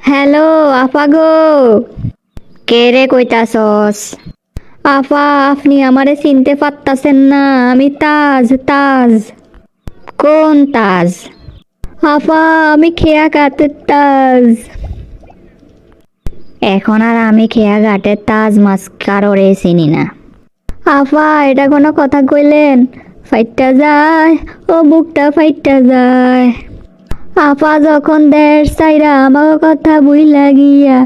Hello আপা গো। কে রে কইতাছস? আপা আপনি আমারে চিনতে পারতাছেন না, আমি তাজ তাজ। কোন তাজ? আপা আমি খেয়া ঘাটের তাজ। এখন আর আমি খেয়া ঘাটের তাজ মাছ কারোরে চিনি না। আপা এটা কোনো কথা কইলেন? ফাইটটা যায়, ও বুকটা ফাইটটা যায়। আপা যখন দেশ চাইরা আমার কথা বুইলা গিয়া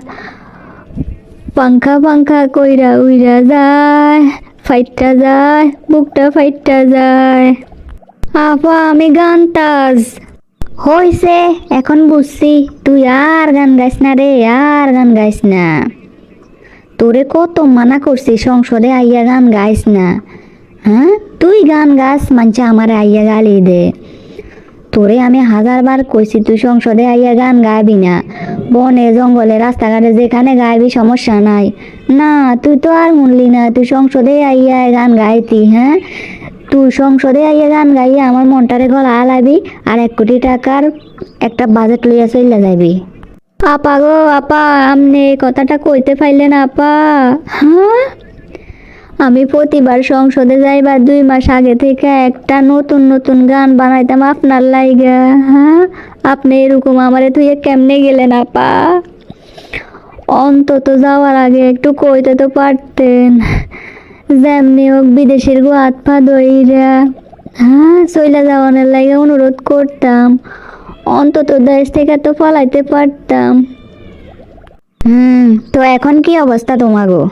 পাংখা পাংখা কইরা উইরা যায়, ফাইটটা যায়, বুকটা ফাইটটা যায়। আপা আমি গান তাজ। হইছে, এখন বুঝছি তুই আর গান গাইস না রে, আর গান গাইস না। তোরে কত মানা করছি সংসদে আইয়া গান গাইস না। হ্যাঁ তুই গান গাস মানছে আমার আইয়া গালি দে। তোরে আমি 1000বার কইছি তুই সংসদে আইয়া গান গাইবি না, বনে জঙ্গলে রাস্তাঘাটে যেখানে গাইবি সমস্যা নাই। না তুই তো আর শুনলি না, তুই সংসদে আইয়া গান গাইতি। হ্যাঁ তুই সংসদে আইয়া গান গাইয়া আমার মনটারে গলা আলাবি আর 1 কোটি টাকার একটা বাজেট লইয়া চইলা যাবি। আপা গো আপা, আপনি এই কথাটা কইতে পাইলেন আপা? হ্যাঁ আমি প্রতিবার সংসদে যাইবার 2 মাস আগে থেকে একটা নতুন নতুন গান বানাইতাম আপনার লাইগা। হ্যাঁ আপনি এরকম আমারে তুই কেমনে গেলেন আপা? অন্তত যাওয়ার আগে একটু কইতে তো পারতেন। যেমনি হোক বিদেশের গো হাত পা ধইরা হ্যাঁ চইলা যাওয়ানোর লাগে অনুরোধ করতাম, অন্তত দেশ থেকে তো পালাইতে পারতাম। তো এখন কি অবস্থা তোমাগো?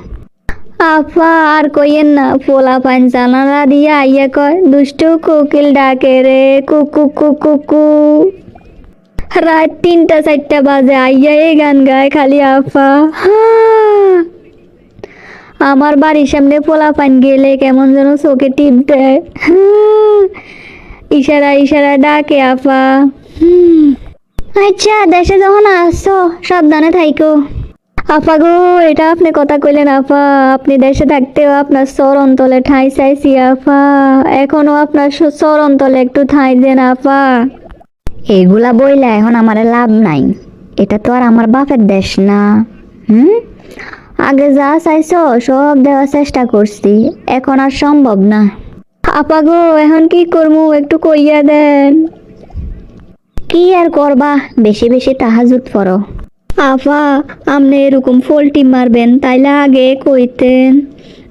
আপা আর কইয়েন না, পোলা পান জানালা দিয়ে আইয়া কয় দুষ্টু কোকিল ডাকে রে কুকু কুকু কু। রাত 3টা 4টা বাজে আইয়া এই গান গায় খালি আপা। আমার বাড়ির সামনে পোলা পান গেলে কেমন যেন চোখে টিপ দেয়। ইশারা ইশারা ডাকে আপা। আচ্ছা দেশে যখন আসছো সাবধানে থাইকো। আপা গো এটা আপনি কথা কইলেন আপা, আপনি দেশে থাকতেও আপনার চরণ তলে ঠাঁই চাইছি আপা, এখনো আপনার চরণ তলে একটু ঠাঁই দেন আপা। এগুলা বইলা এখন আমার লাভ নাই, এটা তো আর আমার বাপের দেশ না। আগে যা চাইছো সব দেওয়ার চেষ্টা করছি, এখন আর সম্ভব না। আপা গো এখন কি করবো একটু কইয়া দেন। কি আর করবা, বেশি বেশি তাহাজ্জুদ পড়ো। আপা আপনি এরকম পোল্টি মারবেন তাইলে আগে কইতেন,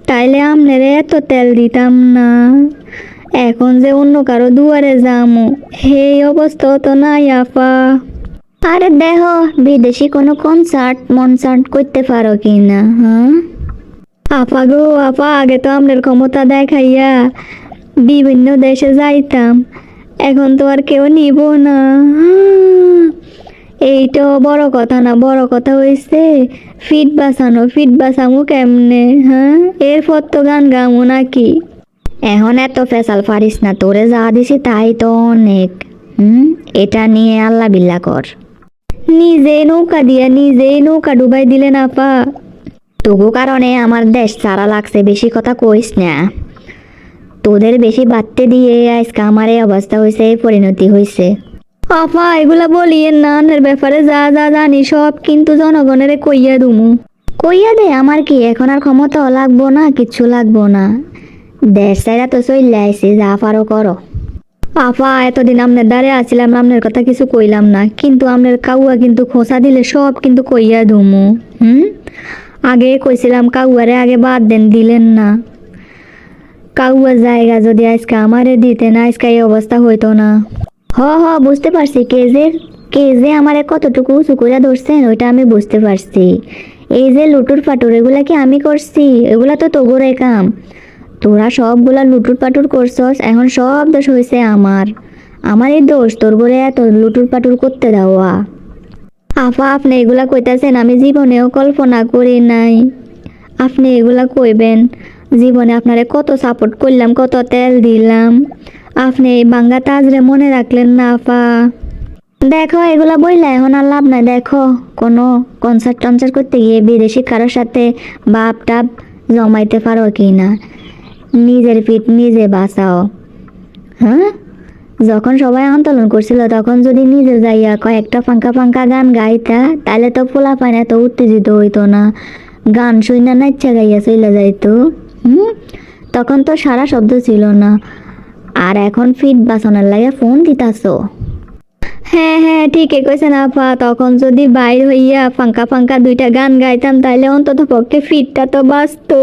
তাইলে আপনারে এত তেল দিতাম না। এখন যে অন্য কারো দুয়ারে যামু সেই অবস্থা তো নাই আপা। আরে দেহ বিদেশি কোনো মনসার্ট করতে পারো কি না? হ্যাঁ আপা গো আপা আগে তো আপনার ক্ষমতা দেখাইয়া বিভিন্ন দেশে যাইতাম, এখন তো আর কেউ নিব না। এইটা বড় কথা না, বড় কথা হয়েছে ফিট বাঁচামু কেমনে? হ্যাঁ এরপর তো গান গামু নাকি? এখন এত ফেসাল পারিস না, তোরে যা দিছি তাই তো অনেক। এটা নিয়ে আল্লাহ বিল্লাহ কর। নিজেই নৌকা ডুবাই দিলেন আপা। তবু কারণে আমার দেশ ছাড়া লাগছে, বেশি কথা কইস না। তোদের বেশি বাড়তে দিয়ে আজকে আমার এই অবস্থা হয়েছে, এই পরিণতি হয়েছে। আপা এগুলা বলিয়েন না, এর ব্যাপারে যা যা জানি সব কিন্তু জনগণের কইয়া দুমু। কইয়া দে, আমার কি এখন আর ক্ষমতাও লাগবো না, কিচ্ছু লাগবো না। দেশ চাইরা তো চইলে আইছি, যা পারো করো। আপা এতদিন আপনার দ্বারে আছিলাম, আপনার কথা কিছু কইলাম না, কিন্তু আপনার কাউয়া কিন্তু খোঁচা দিলে সব কিন্তু কইয়া দুমু। আগে কইছিলাম কাউয়ারে আগে বাদ দেন, দিলেন না। কাউয়ার জায়গা যদি আজকে আমারে দিতেন আজকে এই অবস্থা হইতো না। হ বুঝতে পারছি, কে যে আমারে কতটুকু উঁচু করে ধরছেন ওইটা আমি বুঝতে পারছি। এই যে লুটুর পাটুর এগুলা কি আমি করছি? এগুলা তো তোগোরে কাম, তোরা সবগুলা লুটুর পাটুর করছস, এখন সব দোষ হয়েছে আমারই দোষ তোর করে এত লুটুর পাটুর করতে দেওয়া। আপা আপনি এগুলা কইতাছেন আমি জীবনেও কল্পনা করি নাই আপনি এগুলা কইবেন। জীবনে আপনারে কত সাপোর্ট করলাম, কত তেল দিলাম, আপনি এই বাঙ্গা তাজরে মনে রাখলেন না আপা। দেখো এগুলা বইলা এখন আর লাভ নাই, দেখো কোনো কনসার্ট করতে গিয়ে বিদেশি কারোর সাথে বাপ টাপ জমাইতে পারো কি না, নিজের পিঠ নিজে বাঁচাও। হ্যাঁ যখন সবাই আন্দোলন করছিল তখন যদি নিজে যাইয়া কয়েকটা ফাঙ্কা ফাঙ্কা গান গাইতা তাহলে তো পোলা পায় এত উত্তেজিত হইতো না, গান শুইনা নাচ্চা গাইয়া চলে যাইতো। তখন তো সারা শব্দ ছিল না, আর এখন ফিট বাসনের লাগে ফোন দিতাছো। হ্যাঁ হ্যাঁ ঠিকই কইছেন আপা, তখন যদি বাইর হইয়া ফাঙ্কা ফাঙ্কা দুইটা গান গাইতাম তাহলে অন্তত পক্ষে ফিটটা তো বাঁচতো।